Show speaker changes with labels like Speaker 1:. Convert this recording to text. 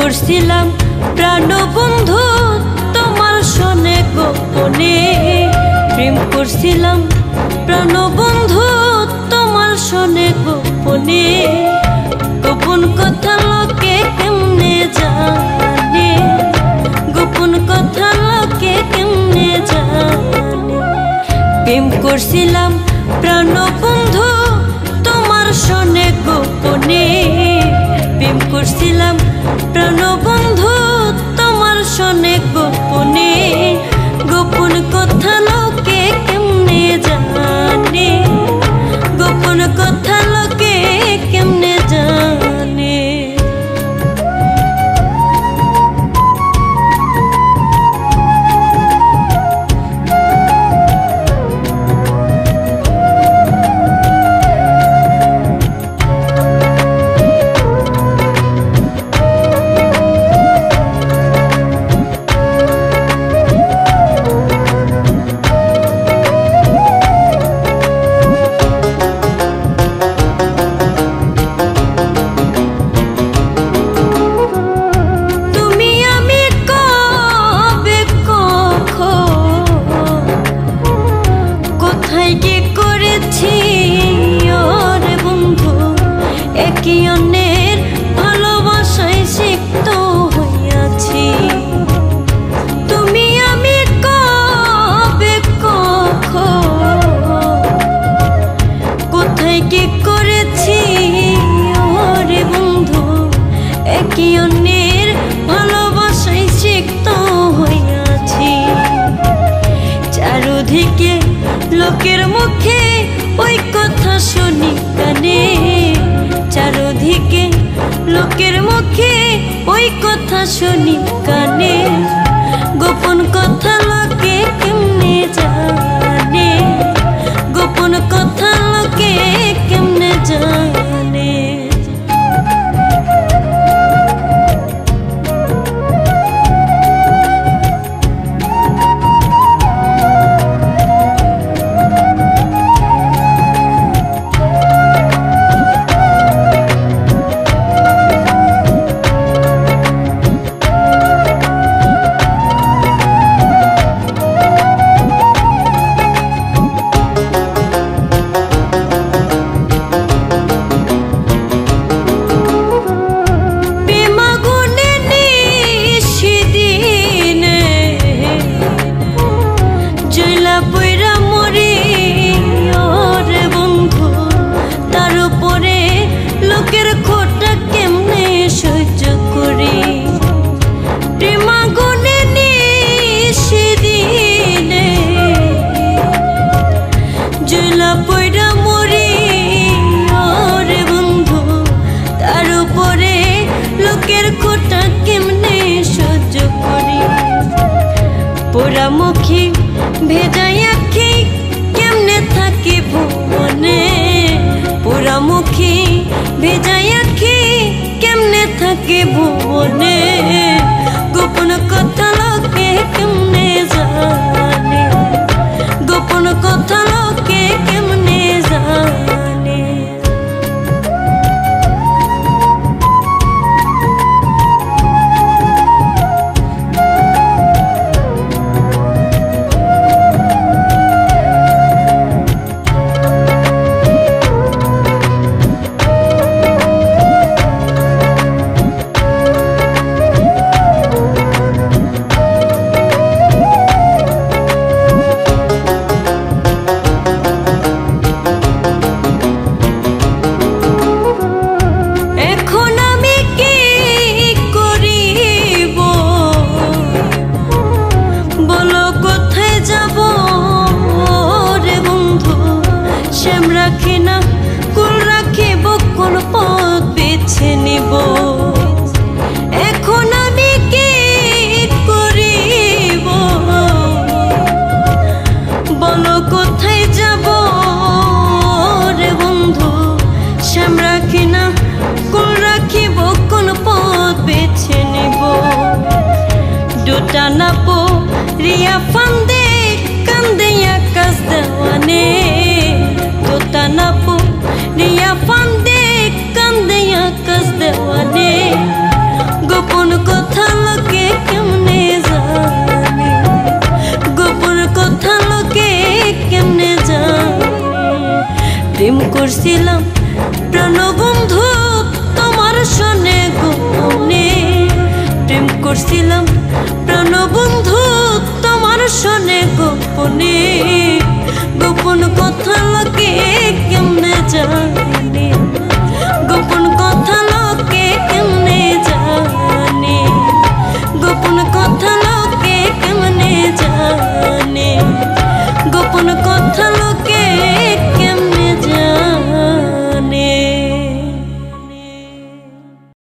Speaker 1: করছিলাম প্রাণবন্ধু তোমার সনে গোপনে, প্রেম করছিলাম প্রাণবন্ধু তোমার সনে গোপনে। গোপন কথা লোকে কেমনে জানে, গোপন কথা লোকে কেমনে জানে। প্রেম করছিলাম প্রাণবন্ধু তোমার সনে গোপনে, প্রেম করছিলাম প্রাণবন্ধু তোমার সনে গোপনে। গোপন কথা লোকে কেমনে জানে, গোপন কথা লোকে কেমনে জানে। অন্যের ভালোবাসায় সিক্ত হইয়াছি, তুমি আমি কবে কোথায় কি করেছি ওরে বন্ধু। একই অন্যের ভালোবাসায় সিক্ত হইয়াছি। চারদিকে লোকের মুখে ওই কথা শুনি কানে, চারদিকে লোকের মুখে ওই কথা শুনি কানে। গোপন কথা লোকে কেমনে জানে, গোপন কথা লোকে কেমনে জানে। পোড়ামুখী ভেজাই আখি কেমনে থাকি ভুবনে, পোড়ামুখী ভেজাই আখি কেমনে থাকি ভুবনে। গোপন কথা লোকে কেমনে জানে, গোপন কথা লোকে কেমনে জানে। রাখি না কুল রাখিব কোন পথ বেছে নিব। এখন আমি কি করিব বলো, কোথায় যাব রে বন্ধু। শ্যাম রাখি না কুল রাখিব কোন পথ বেছে নিব। দুটা নাপো রিয়া ফান্দে কান্দে আকাশ দেওয়ানে, দুটা নাপো রিয়া ফান্দে কান্দে আকাশ দেওয়ানে। গোপন করছিলাম